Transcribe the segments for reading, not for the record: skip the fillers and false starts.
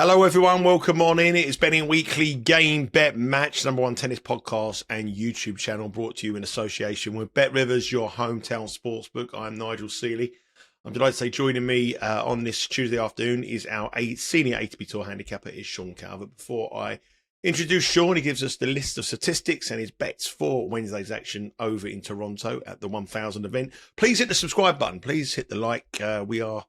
Hello everyone, welcome on in. It is Betting Weekly Game Bet Match, #1 tennis podcast and YouTube channel, brought to you in association with Bet Rivers, your hometown sportsbook. I'm Nigel Seeley. I'm delighted to say joining me on this Tuesday afternoon is our senior ATP Tour handicapper, is Sean Calvert. Before I introduce Sean, he gives us the list of statistics and his bets for Wednesday's action over in Toronto at the 1000 event. Please hit the subscribe button. Please hit the like. We are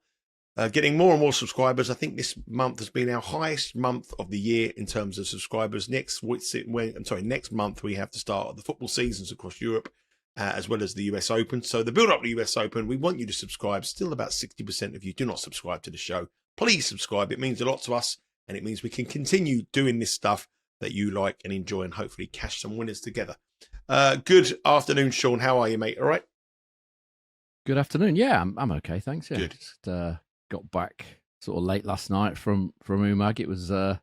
getting more and more subscribers. I think this month has been our highest month of the year in terms of subscribers. Next month we have the start of the football seasons across Europe, as well as the US Open. So the build up to the US Open, we want you to subscribe. Still about 60% of you do not subscribe to the show. Please subscribe. It means a lot to us, and it means we can continue doing this stuff that you like and enjoy, and hopefully cash some winners together. Good afternoon, Sean. How are you, mate? All right? Good afternoon. Yeah, I'm okay, thanks. Yeah, good. Just got back sort of late last night from Umag. It was got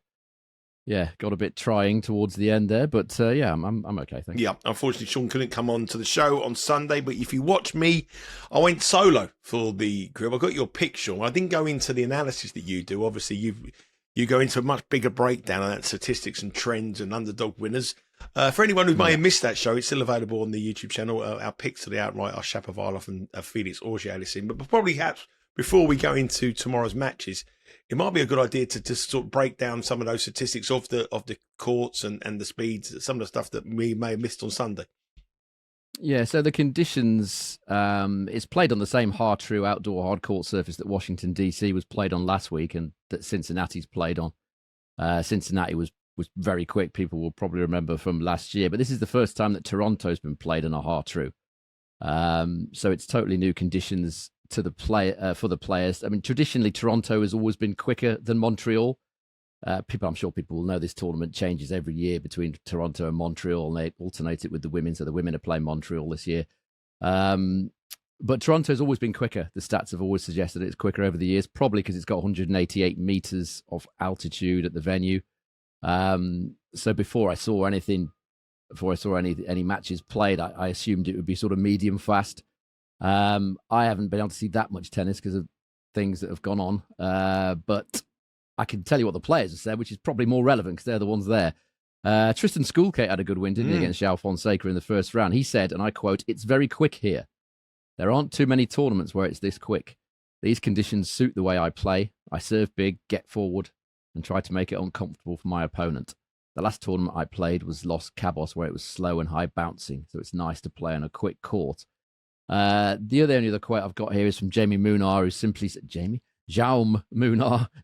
a bit trying towards the end there, but I'm okay, thanks. Yeah, unfortunately Sean couldn't come on to the show on Sunday, but if you watch me, I went solo for the group. I got your pick, Sean. I didn't go into the analysis that you do. Obviously you go into a much bigger breakdown on that, statistics and trends and underdog winners. For anyone who may have missed that show, it's still available on the YouTube channel. Our picks to the outright are Shapovalov and Felix Auger-Aliassime. But probably perhaps before we go into tomorrow's matches, it might be a good idea to just sort of break down some of those statistics of the courts and the speeds, some of the stuff that we may have missed on Sunday. Yeah, so the conditions, it's played on the same hard-true outdoor hard court surface that Washington, D.C. was played on last week and that Cincinnati's played on. Cincinnati was very quick. People will probably remember from last year, but this is the first time that Toronto's been played on a hard-true. So it's totally new conditions to the for the players. I mean, traditionally, Toronto has always been quicker than Montreal. I'm sure people will know this tournament changes every year between Toronto and Montreal, and they alternate it with the women. So the women are playing Montreal this year. But Toronto's always been quicker. The stats have always suggested it's quicker over the years, probably because it's got 188 meters of altitude at the venue. So before I saw any matches played, I assumed it would be sort of medium fast. I haven't been able to see that much tennis because of things that have gone on, but I can tell you what the players have said, which is probably more relevant because they're the ones there. Tristan had a good win, didn't he, against João Fonseca in the first round. He said, and I quote, "It's very quick here. There aren't too many tournaments where it's this quick. These conditions suit the way I play. I serve big, get forward, and try to make it uncomfortable for my opponent. The last tournament I played was Los Cabos, where it was slow and high bouncing, so it's nice to play on a quick court." The only other quote I've got here is from Jaume Munar,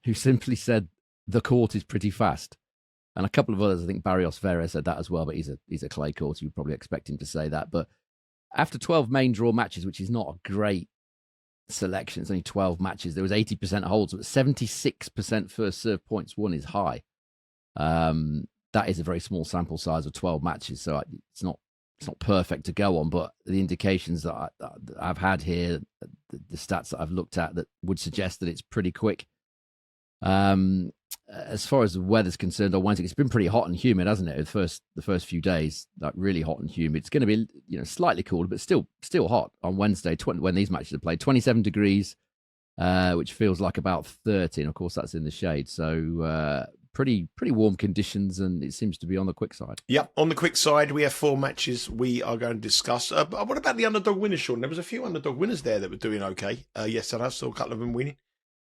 who simply said, "The court is pretty fast." And a couple of others, I think Barrios Vera said that as well, but he's a clay court. You'd probably expect him to say that. But after 12 main draw matches, which is not a great selection, it's only 12 matches, there was 80% holds, but 76% first serve points won is high. That is a very small sample size of 12 matches, so it's not perfect to go on, but the indications that I've had here, the stats that I've looked at, that would suggest that it's pretty quick. As far as the weather's concerned on Wednesday, it's been pretty hot and humid, hasn't it? The first few days, like really hot and humid. It's going to be slightly cooler, but still hot on Wednesday when these matches are played. 27 degrees, which feels like about 30, and of course that's in the shade. So pretty warm conditions, and it seems to be on the quick side. Yep, on the quick side, we have 4 matches we are going to discuss. But what about the underdog winners, Sean? There was a few underdog winners there that were doing okay. Yes, and I saw a couple of them winning,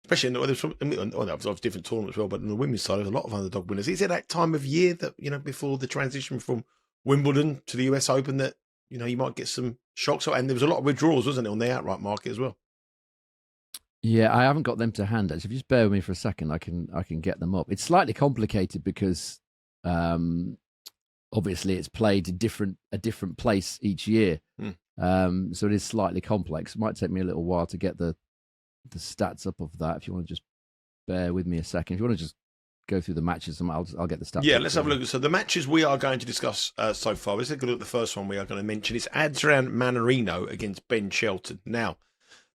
especially that was different tournaments as well. But on the women's side, there's a lot of underdog winners. Is it that time of year that before the transition from Wimbledon to the US Open that you might get some shocks? And there was a lot of withdrawals, wasn't it, on the outright market as well? Yeah, I haven't got them to hand. Actually, if you just bear with me for a second, I can get them up. It's slightly complicated because obviously it's played a different place each year, so it is slightly complex. It might take me a little while to get the stats up of that. If you want to just bear with me a second, if you want to just go through the matches, and I'll get the stats. Yeah, let's have a look. So the matches we are going to discuss so far. Let's take a look at the first one we are going to mention. It's Adrian Mannarino against Ben Shelton. Now,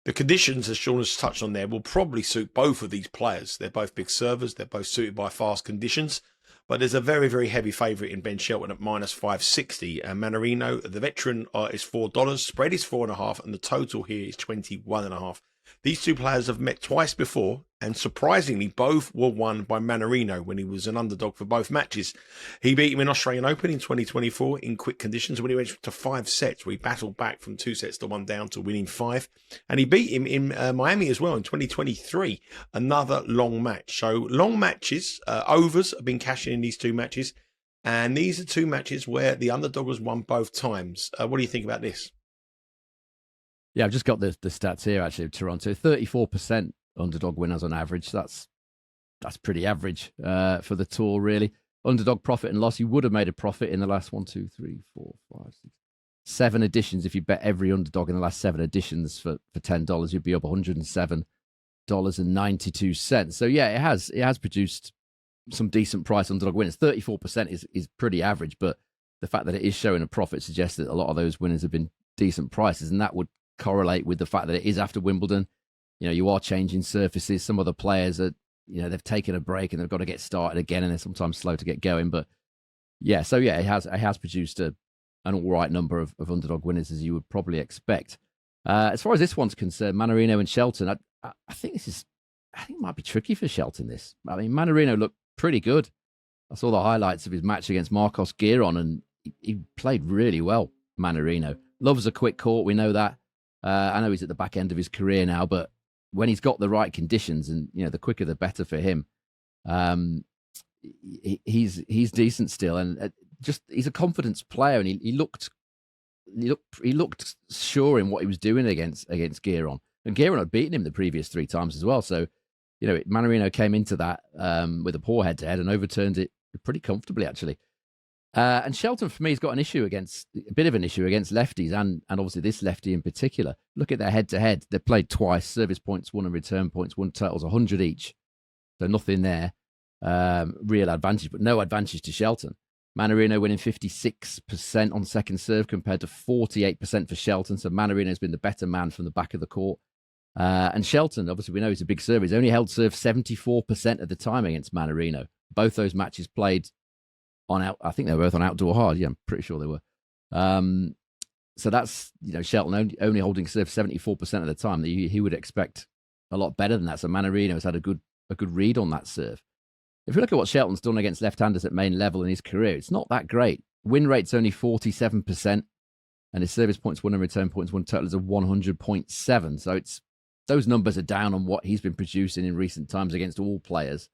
the conditions, as Sean has touched on there, will probably suit both of these players. They're both big servers. They're both suited by fast conditions. But there's a very, very heavy favourite in Ben Shelton at minus 560. And Mannarino, the veteran, is $4. Spread is 4.5, and the total here is 21.5. These two players have met twice before, and surprisingly, both were won by Mannarino when he was an underdog for both matches. He beat him in Australian Open in 2024 in quick conditions when he went to 5 sets, where he battled back from 2 sets to 1 down to winning 5. And he beat him in Miami as well in 2023, another long match. So long matches, overs have been cashing in these 2 matches. And these are 2 matches where the underdog was won both times. What do you think about this? Yeah, I've just got the stats here, actually, of Toronto. 34% underdog winners on average. That's pretty average for the tour, really. Underdog profit and loss. You would have made a profit in the last 7 editions. If you bet every underdog in the last 7 editions for $10, you'd be up $107.92. So yeah, it has produced some decent price underdog winners. 34% is pretty average, but the fact that it is showing a profit suggests that a lot of those winners have been decent prices, and that would correlate with the fact that it is after Wimbledon. You are changing surfaces. Some other players are, they've taken a break and they've got to get started again, and they're sometimes slow to get going. But yeah, so yeah, it has produced an all right number of underdog winners, as you would probably expect. As far as this one's concerned, Mannarino and Shelton, I think it might be tricky for Shelton. This, I mean, Mannarino looked pretty good. I saw the highlights of his match against Marcos Giron, and he played really well. Mannarino loves a quick court, we know that. I know he's at the back end of his career now, but when he's got the right conditions, and the quicker the better for him, he's decent still, and just he's a confidence player, and he looked sure in what he was doing against Giron, and Giron had beaten him the previous 3 times as well. So Mannarino came into that with a poor head-to-head and overturned it pretty comfortably, actually. And Shelton, for me, has got a bit of an issue against lefties, and obviously this lefty in particular. Look at their head-to-head. They played twice, service points won and return points won, totals 100 each. So nothing there, real advantage, but no advantage to Shelton. Mannarino winning 56% on second serve compared to 48% for Shelton. So Mannarino's been the better man from the back of the court. And Shelton, obviously we know he's a big server. He's only held serve 74% of the time against Mannarino. Both those matches played I think they were both on outdoor hard. Yeah, I'm pretty sure they were. So that's, Shelton only holding serve 74% of the time. He would expect a lot better than that. So Mannarino has had a good read on that serve. If you look at what Shelton's done against left-handers at main level in his career, it's not that great. Win rate's only 47%, and his service points won and return points won totals of 100.7. So those numbers are down on what he's been producing in recent times against all players.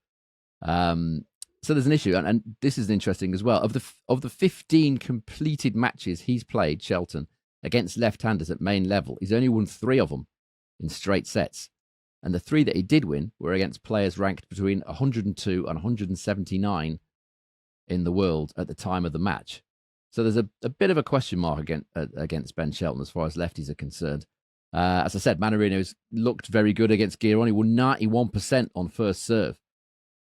So there's an issue, and this is interesting as well. Of the 15 completed matches he's played, Shelton, against left-handers at main level, he's only won 3 of them in straight sets. And the 3 that he did win were against players ranked between 102 and 179 in the world at the time of the match. So there's a bit of a question mark against Ben Shelton as far as lefties are concerned. As I said, Mannarino's looked very good against Giron. He won 91% on first serve,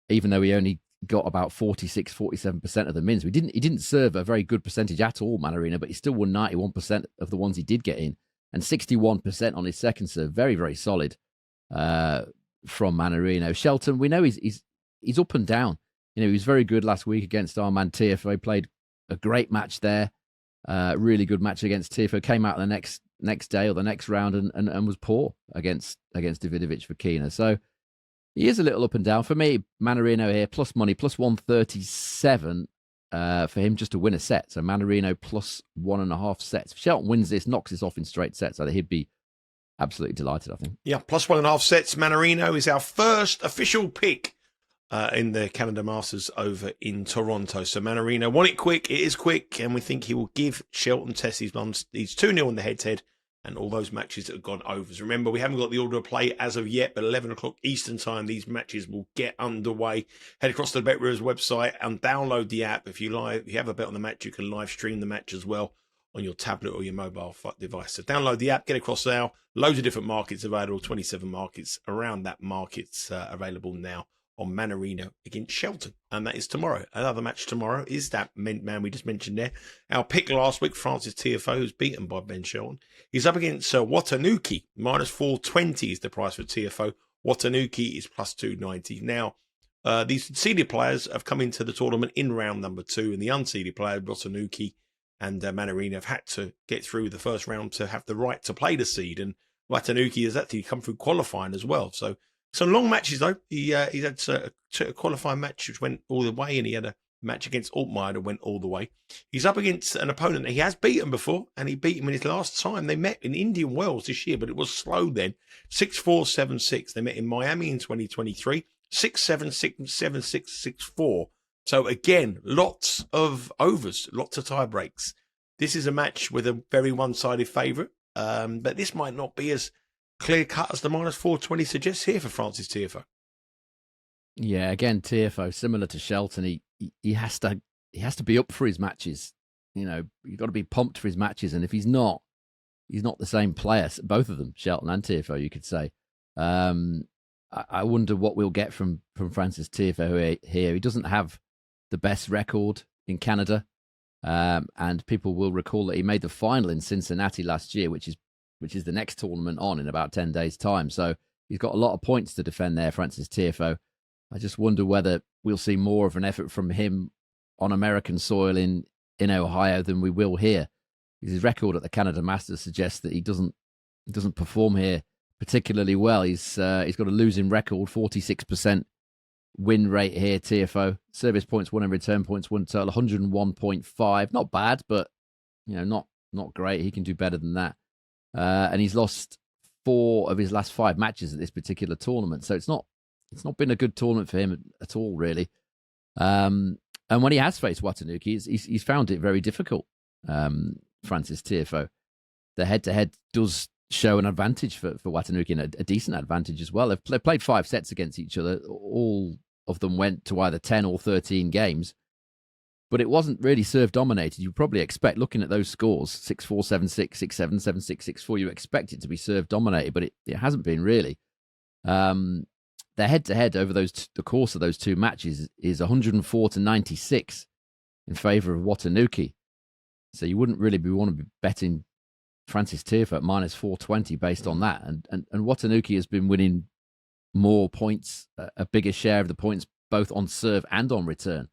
even though he only got about 47% of the mins. He didn't serve a very good percentage at all, Mannarino, but he still won 91% of the ones he did get in, and 61% on his second serve. Very, very solid from Mannarino. Shelton, we know he's up and down. He was very good last week against our man Tiafoe. He played a great match there. Really good match against Tiafoe. Came out the next day or the next round and was poor against Davidovich Fokina. So he is a little up and down. For me, Mannarino here, plus money, plus 137 for him just to win a set. So Mannarino plus 1.5 sets. If Shelton wins this, knocks this off in straight sets, so he'd be absolutely delighted, I think. Yeah, plus 1.5 sets. Mannarino is our first official pick in the Canada Masters over in Toronto. So Mannarino won it quick. It is quick, and we think he will give Shelton Test he's 2-0 in the head-to-head. And all those matches that have gone overs. Remember, we haven't got the order of play as of yet, but 11 o'clock Eastern time, these matches will get underway. Head across to the BetRivers website and download the app. If you have a bet on the match, you can live stream the match as well on your tablet or your mobile device. So download the app, get across now. Loads of different markets available, 27 markets around that market's available now on Mannarino against Shelton. And that is tomorrow. Another match tomorrow is that man we just mentioned there. Our pick last week, Francis Tiafoe, who's beaten by Ben Shelton. He's up against Watanuki. Minus 420 is the price for Tiafoe. Watanuki is plus 290. Now, these seeded players have come into the tournament in round number 2, and the unseeded player, Watanuki and Mannarino, have had to get through the first round to have the right to play the seed. And Watanuki has actually come through qualifying as well. So some long matches though. He had a qualifying match which went all the way, and he had a match against Altmaier that went all the way. He's up against an opponent that he has beaten before, and he beat him in his last time they met in Indian Wells this year, but it was slow then. 6-4, 7-6. They met in Miami in 2023. 6-7, 7-6, 6-4. So again, lots of overs, lots of tie breaks. This is a match with a very one-sided favourite, but this might not be as clear-cut as the -420 suggests here for Francis Tiafoe. Yeah, again, Tiafoe, similar to Shelton, he has to be up for his matches. You know, you've got to be pumped for his matches, and if he's not the same player. Both of them, Shelton and Tiafoe, you could say. I wonder what we'll get from Francis Tiafoe here. He doesn't have the best record in Canada, and people will recall that he made the final in Cincinnati last year, which is the next tournament on in about 10 days' time. So he's got a lot of points to defend there, Francis Tiafoe. I just wonder whether we'll see more of an effort from him on American soil in Ohio than we will here. His record at the Canada Masters suggests that he doesn't perform here particularly well. He's got a losing record, 46% win rate here, Tiafoe. Service points won and return points won total 101.5. Not bad, but not great. He can do better than that. And he's lost 4 of his last 5 matches at this particular tournament. So it's not been a good tournament for him at all, really. And when he has faced Watanuki, he's found it very difficult. Francis Tiafoe, the head-to-head does show an advantage for Watanuki, and a decent advantage as well. They've played 5 sets against each other. All of them went to either 10 or 13 games, but it wasn't really serve-dominated. You probably expect, looking at those scores, 6-4, 7-6, 6-7, 7-6, 6-4, you expect it to be serve-dominated, but it hasn't been really. Their head-to-head over the course of those 2 matches is 104-96 in favour of Watanuki. So you wouldn't really want to be betting Francis Tiafoe at -420 based on that. And Watanuki has been winning more points, a bigger share of the points, both on serve and on return.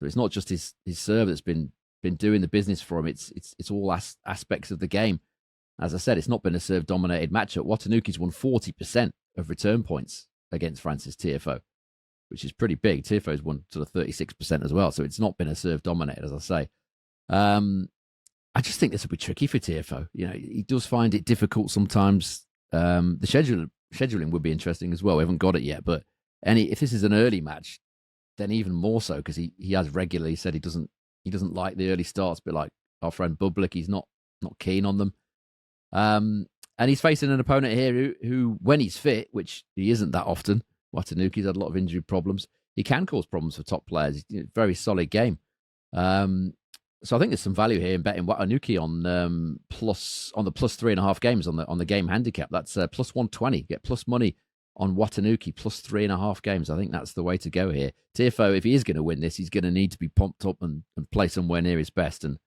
So it's not just his serve that's been doing the business for him. It's all aspects of the game. As I said, it's not been a serve-dominated matchup. Watanuki's won 40% of return points against Francis Tiafoe, which is pretty big. Tiafoe's won sort of 36% as well, so it's not been a serve-dominated, as I say. I just think this will be tricky for Tiafoe. You know, he does find it difficult sometimes. The scheduling would be interesting as well. We haven't got it yet, but if this is an early match, then even more so, because he has regularly said he doesn't like the early starts, but like our friend Bublik, he's not keen on them. And he's facing an opponent here who, when he's fit, which he isn't that often, Watanuki's had a lot of injury problems, he can cause problems for top players. Very solid game. So I think there's some value here in betting Watanuki on the +3.5 games on the game handicap. That's +120. Get plus money on Watanuki, +3.5 games. I think that's the way to go here. Tiafoe, if he is going to win this, he's going to need to be pumped up and play somewhere near his best. And,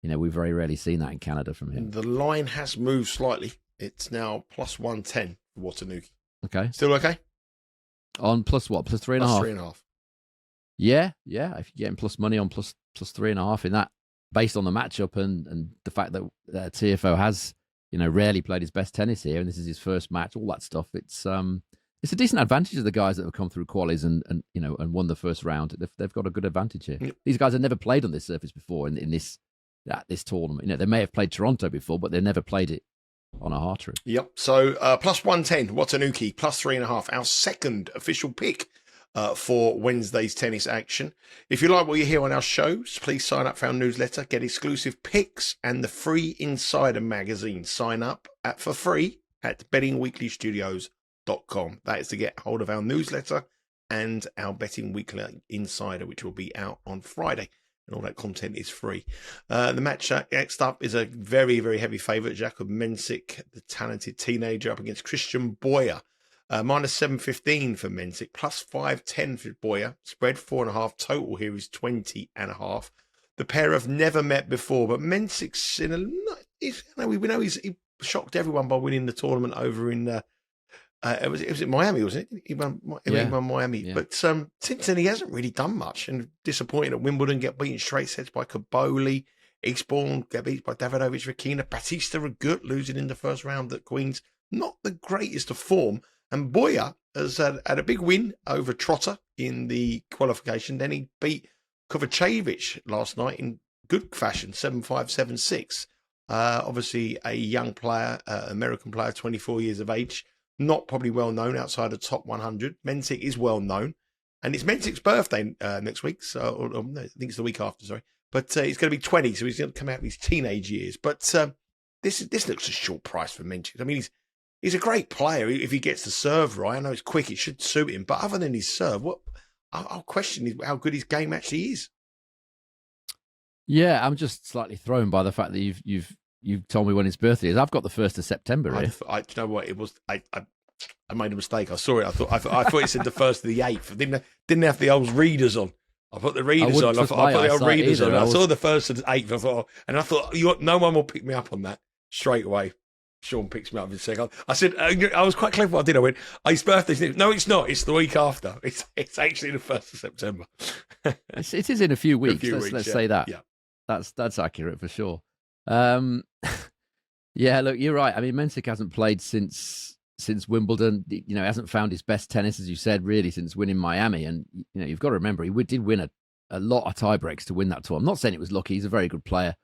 we've very rarely seen that in Canada from him. The line has moved slightly. It's now +110 for Watanuki. Okay. Still okay? On plus what? +3.5? +3.5. Yeah. If you're getting plus money on plus 3.5 in that, based on the matchup and the fact that Tiafoe has, rarely played his best tennis here, and this is his first match, all that stuff. It's a decent advantage of the guys that have come through qualies and won the first round. They've got a good advantage here. Yep. These guys have never played on this surface before in this tournament. They may have played Toronto before, but they've never played it on a hard trip. Yep. So +110, Watanuki, +3.5. Our second official pick for Wednesday's tennis action. If you like what you hear on our shows, please sign up for our newsletter, get exclusive picks and the free Insider magazine. Sign up for free at bettingweeklystudios.com. That is to get hold of our newsletter and our Betting Weekly Insider, which will be out on Friday. And all that content is free. The match next up is a very, very heavy favourite, Jakub Mensik, the talented teenager, up against Christian Boyer. -715 for Mensik, +510 for Boyer. Spread 4.5. Total here is 20.5. The pair have never met before, but Mensik's we know he shocked everyone by winning the tournament over in was it Miami, was it? He won Miami. Yeah. But since then he hasn't really done much, and disappointing at Wimbledon, get beaten straight sets by Kaboli. Eastbourne get beat by Davidovich Fokina. Batista Agut losing in the first round at Queen's. not the greatest of form. And Boyer has had a big win over Trotter in the qualification. Then he beat Kovacevic last night in good fashion, 7-5, 7-6. Obviously, a young player, American player, 24 years of age, not probably well known outside the top 100. Mensik is well known. And it's Mensik's birthday next week. So, no, I think it's the week after, sorry. But he's going to be 20, so he's going to come out of his teenage years. But this looks a short price for Mensik. I mean, he's a great player if he gets the serve right. I know it's quick; it should suit him. But other than his serve, I'll question how good his game actually is. Yeah, I'm just slightly thrown by the fact that you've told me when his birthday is. I've got the 1st of September. Do you know what it was? I made a mistake. I saw it. I thought it said the 1st of the 8th. I didn't have the old readers on. I put the readers on. I put the old readers on. I saw the 1st of the 8th. I thought no one will pick me up on that straight away. Sean picks me up in a second. I said, I was quite clever what I did. I went, his birthday's... No, it's not. It's the week after. It's actually the 1st of September. It is in a few weeks. Let's say that. Yeah. That's accurate for sure. Yeah, look, you're right. I mean, Mensik hasn't played since Wimbledon. He hasn't found his best tennis, as you said, really, since winning Miami. And, you've got to remember, he did win a lot of tie breaks to win that tour. I'm not saying it was lucky. He's a very good player.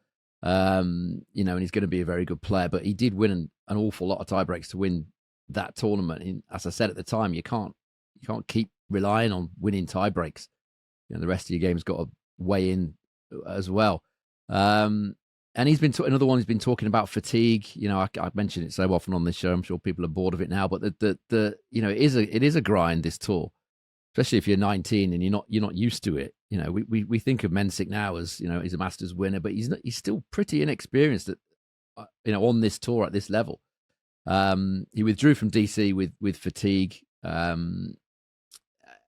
And he's going to be a very good player, but he did win an awful lot of tie breaks to win that tournament. And as I said at the time, you can't keep relying on winning tie breaks. The rest of your game's got to weigh in as well. And he's been another one. He's been talking about fatigue. I mentioned it so often on this show. I'm sure people are bored of it now. But it is a grind, this tour, especially if you're 19 and you're not used to it. We think of Mensik now as he's a Masters winner, but he's still pretty inexperienced on this tour at this level. He withdrew from DC with fatigue.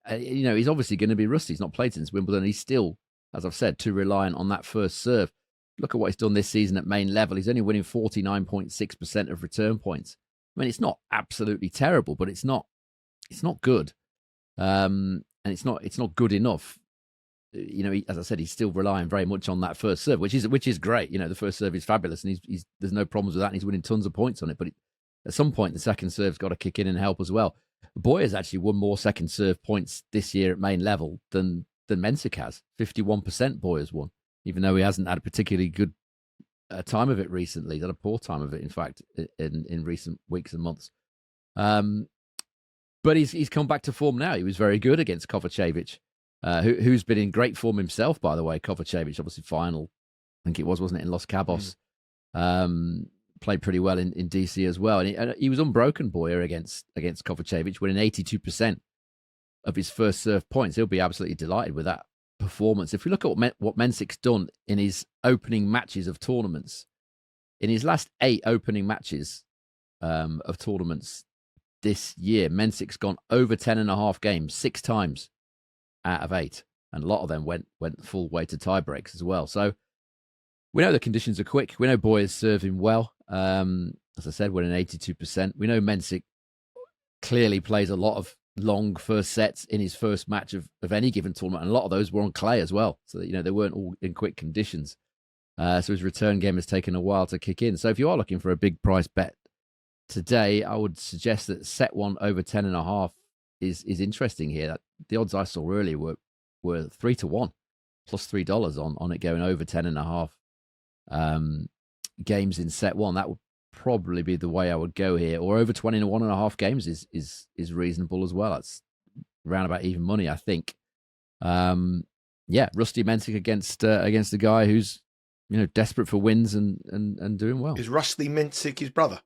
He's obviously going to be rusty. He's not played since Wimbledon. He's still, as I've said, too reliant on that first serve. Look at what he's done this season at main level. He's only winning 49.6% of return points. I mean, it's not absolutely terrible, but it's not good. And it's not good enough. As I said, he's still relying very much on that first serve, which is great. The first serve is fabulous, and he's there's no problems with that, and he's winning tons of points on it. But at some point, the second serve's got to kick in and help as well. Boyer's actually won more second serve points this year at main level than Mensik has. 51% Boyer's won, even though he hasn't had a particularly good time of it recently. He's had a poor time of it, in fact, in recent weeks and months. But he's come back to form now. He was very good against Kovacevic, who's been in great form himself, by the way. Kovacevic, obviously final, I think it wasn't it, in Los Cabos. Played pretty well in DC as well. And he was unbroken, Boyer, against Kovacevic, winning 82% of his first serve points. He'll be absolutely delighted with that performance. If we look at what Mensik's done in his opening matches of tournaments, in his last 8 opening matches of tournaments this year, Mensik's gone over 10.5 games 6 times out of 8, and a lot of them went full way to tie breaks as well. So we know the conditions are quick. We know Boyer's serving well. As I said, winning 82%. We know Mensik clearly plays a lot of long first sets in his first match of any given tournament, and a lot of those were on clay as well. So that, they weren't all in quick conditions. So his return game has taken a while to kick in. So if you are looking for a big price bet today, I would suggest that set one over 10.5 is interesting here. The odds I saw earlier were 3-1 plus $3 on it going over 10.5 games in set one. That would probably be the way I would go here. Or over 21.5 games is reasonable as well. That's around about even money, I think. Rusty Mensik against a guy who's desperate for wins and doing well. Is Rusty Mensik his brother?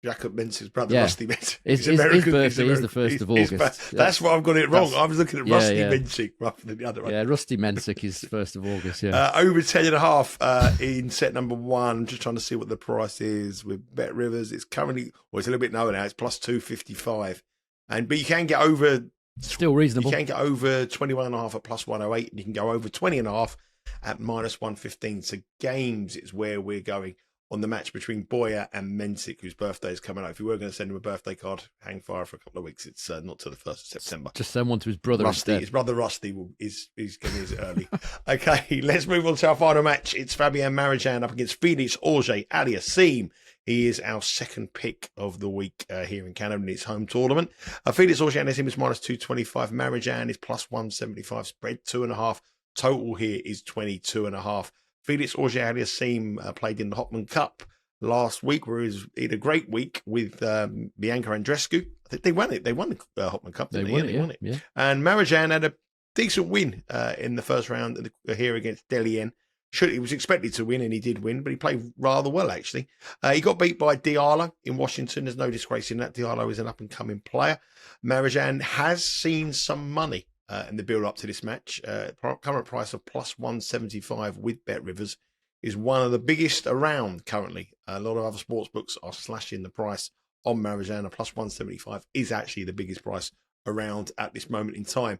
Jakub Mensik's brother, yeah. Rusty Mensik. His birthday is the 1st of August. That's why I've got it wrong. I was looking at Rusty Mensik rather than the other one. Yeah, Rusty Mensik is 1st of August, yeah. Over 10.5 in set number 1. Just trying to see what the price is with Bet Rivers. It's currently, it's a little bit lower now. It's plus 255. But you can get over... Still reasonable. You can get over 21.5 at plus 108, and you can go over 20.5 at minus 115. So games is where we're going on the match between Boyer and Mensik, whose birthday is coming up. If you were going to send him a birthday card, hang fire for a couple of weeks. It's not till the 1st of September. Just send one to his brother Rusty. instead. His brother Rusty is getting his early. Okay, let's move on to our final match. It's Fabian Marozsan up against Felix Auger-Aliassime He is our second pick of the week here in Canada in his home tournament. Felix Auger-Aliassime is minus 225. Marozsan is plus 175. Spread 2.5. Total here is 22.5. Felix Auger-Aliassime played in the Hopman Cup last week, where he had a great week with Bianca Andreescu. I think they won it. They won the Hopman Cup. They won it. Yeah. And Marozsan had a decent win in the first round here against Delien. He was expected to win, and he did win, but he played rather well, actually. He got beat by Diallo in Washington. There's no disgrace in that. Diallo is an up-and-coming player. Marozsan has seen some money in the build-up to this match. Current price of plus 175 with BetRivers is one of the biggest around currently. A lot of other sports books are slashing the price on Marozsan. A plus 175 is actually the biggest price around at this moment in time.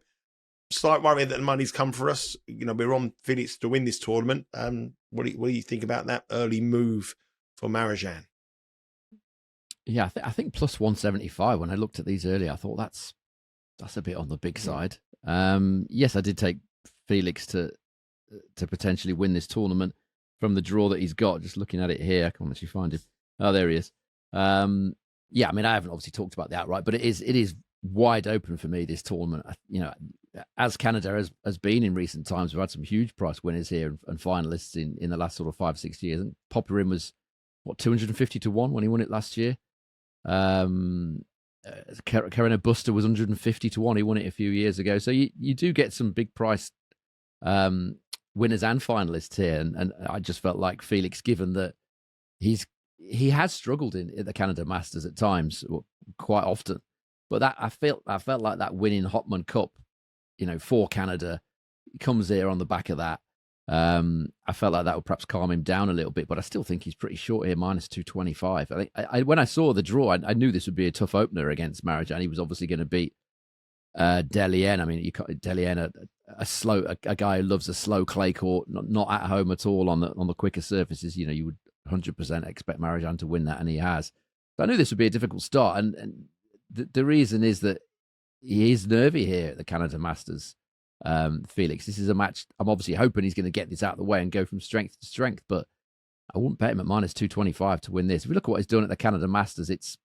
Slight worry that the money's come for us. We're on Felix to win this tournament. What do you think about that early move for Marozsan? Yeah, I think plus 175. When I looked at these earlier, I thought that's a bit on the big side. Yes, I did take Felix to potentially win this tournament from the draw that he's got. Just looking at it here, I can't actually find him. Oh, there he is. Yeah, I mean, I haven't obviously talked about the outright, but it is wide open for me, this tournament. As Canada has been in recent times, we've had some huge price winners here and finalists in the last sort of 5-6 years. And Popperin was, 250 to 1 when he won it last year. Carolina Buster was 150 to 1. He won it a few years ago. So you do get some big price winners and finalists here. And I just felt like Felix, given that he has struggled in the Canada Masters at times, quite often. But that I felt like that win in Hopman Cup, for Canada, he comes here on the back of that. I felt like that would perhaps calm him down a little bit, but I still think he's pretty short here, minus 225. I think when I saw the draw, I knew this would be a tough opener against Marozsan. He was obviously going to beat Delien. I mean, Delien, a guy who loves a slow clay court, not at home at all on the quicker surfaces. You would 100% expect Marozsan to win that, and he has. So I knew this would be a difficult start, and the reason is that he is nervy here at the Canada Masters. Felix, this is a match I'm obviously hoping he's going to get this out of the way and go from strength to strength, but I wouldn't bet him at minus 225 to win this. If we look at what he's done at the Canada Masters, it's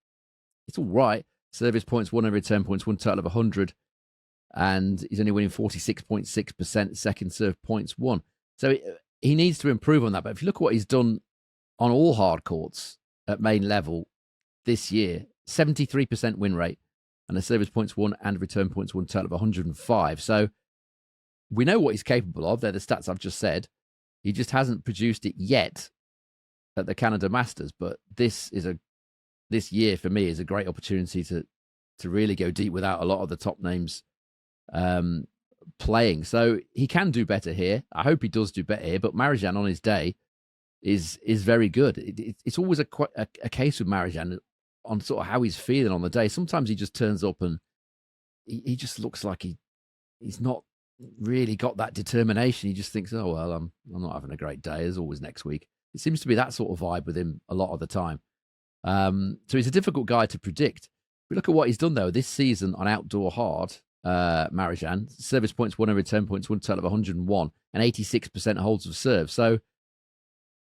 all right. Service points won and return points won, total of 100, and he's only winning 46.6% second serve points won. So he needs to improve on that. But if you look at what he's done on all hard courts at main level this year, 73% win rate and a service points won and return points won, total of 105. So we know what he's capable of. They're the stats I've just said. He just hasn't produced it yet at the Canada Masters. But this year for me is a great opportunity to really go deep without a lot of the top names playing. So he can do better here. I hope he does do better here. But Marozsan on his day is very good. It's always a case with Marozsan on sort of how he's feeling on the day. Sometimes he just turns up and he just looks like he's not really got that determination. He just thinks, oh, well, I'm not having a great day. There's always next week. It seems to be that sort of vibe with him a lot of the time. So he's a difficult guy to predict. We look at what he's done, though, this season on outdoor hard, Marozsan. Service points won and return points won, total of 101 and 86% holds of serve. So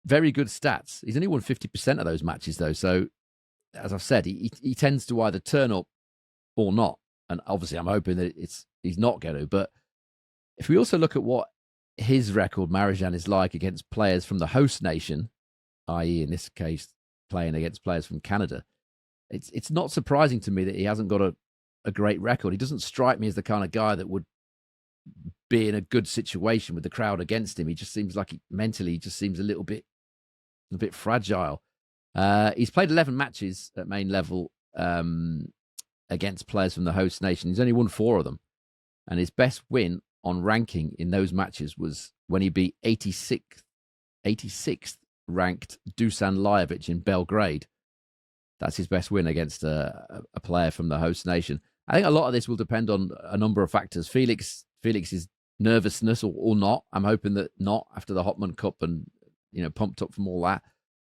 very good stats. He's only won 50% of those matches, though. So as I've said, he tends to either turn up or not. And obviously I'm hoping that he's not going to. But if we also look at what his record, Marozsan, is like against players from the host nation, i.e. in this case, playing against players from Canada, it's not surprising to me that he hasn't got a great record. He doesn't strike me as the kind of guy that would be in a good situation with the crowd against him. He just seems like mentally just seems a bit fragile. He's played 11 matches at main level against players from the host nation. He's only won 4 of them. And his best win on ranking in those matches was when he beat 86th ranked Dusan Lajovic in Belgrade. That's his best win against a player from the host nation. I think a lot of this will depend on a number of factors. Felix's nervousness or not. I'm hoping that not after the Hopman Cup and pumped up from all that.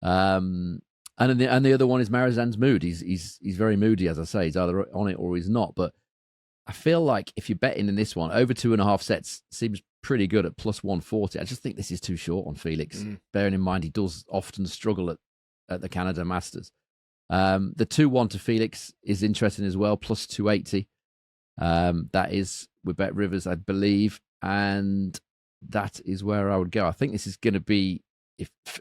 And the other one is Marozsan's mood. He's very moody, as I say. He's either on it or he's not. But I feel like if you're betting in this one, over 2.5 sets seems pretty good at plus 140. I just think this is too short on Felix. Bearing in mind he does often struggle at at the Canada Masters. The 2-1 to Felix is interesting as well, plus 280. That is with Bet Rivers, I believe, and that is where I would go. I think this is going to be,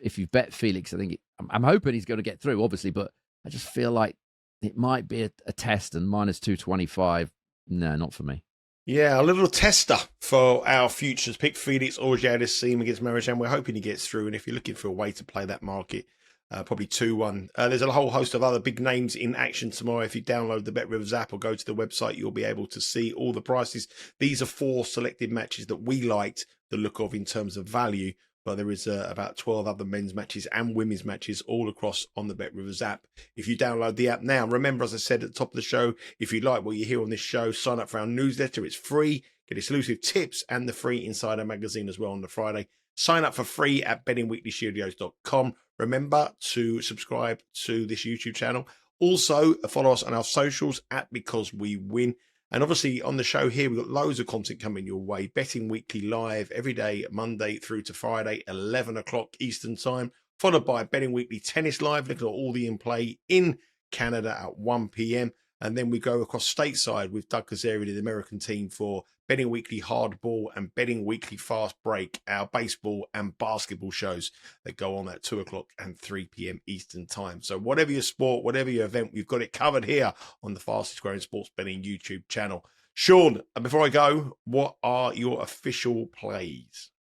if you bet Felix, I think I'm hoping he's going to get through, obviously, but I just feel like it might be a test, and minus 225, no, not for me. Yeah, a little tester for our futures. Pick Felix Auger-Aliassime against Marozsan. We're hoping he gets through, and if you're looking for a way to play that market, probably 2-1. There's a whole host of other big names in action tomorrow. If you download the Bet Rivers app or go to the website, you'll be able to see all the prices. These are 4 selected matches that we liked the look of in terms of value, but there is about 12 other men's matches and women's matches all across on the Bet Rivers app. If you download the app now, remember, as I said at the top of the show, if you like what you hear on this show, sign up for our newsletter. It's free. Get exclusive tips and the free Insider magazine as well on the Friday. Sign up for free at bettingweeklystudios.com. Remember to subscribe to this YouTube channel. Also, follow us on our socials at Because We Win. And obviously on the show here, we've got loads of content coming your way. Betting Weekly live every day, Monday through to Friday, 11 o'clock Eastern time, followed by Betting Weekly Tennis Live, looking at all the in-play in Canada at 1 p.m. And then we go across stateside with Doug Kazarian, the American team, for Betting Weekly Hardball and Betting Weekly Fast Break, our baseball and basketball shows that go on at 2 o'clock and 3 p.m. Eastern time. So whatever your sport, whatever your event, we've got it covered here on the fastest growing sports betting YouTube channel. Sean, before I go, what are your official plays?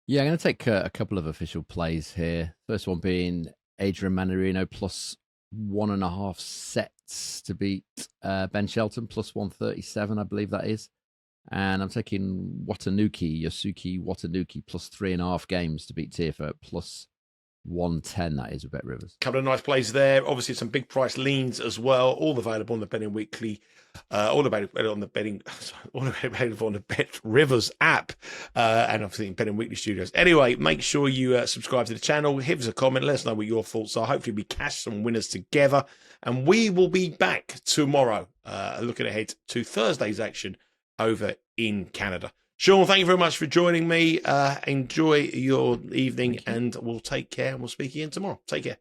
Yeah, I'm going to take a couple of official plays here. First one being Adrian Mannarino plus 1.5 sets to beat Ben Shelton, plus 137, I believe that is. And I'm taking Yosuke Watanuki plus 3.5 games to beat Tiafoe, plus 110, that is, with Bet Rivers. Couple of nice plays there. Obviously, some big price leans as well. All available on the Betting Weekly, all available on the Bet Rivers app, and obviously in Betting Weekly Studios. Anyway, make sure you subscribe to the channel. Hit us a comment. Let us know what your thoughts are. Hopefully, we cash some winners together, and we will be back tomorrow, looking ahead to Thursday's action over in Canada. Sean, thank you very much for joining me. Enjoy your evening, and we'll take care, and we'll speak again tomorrow. Take care.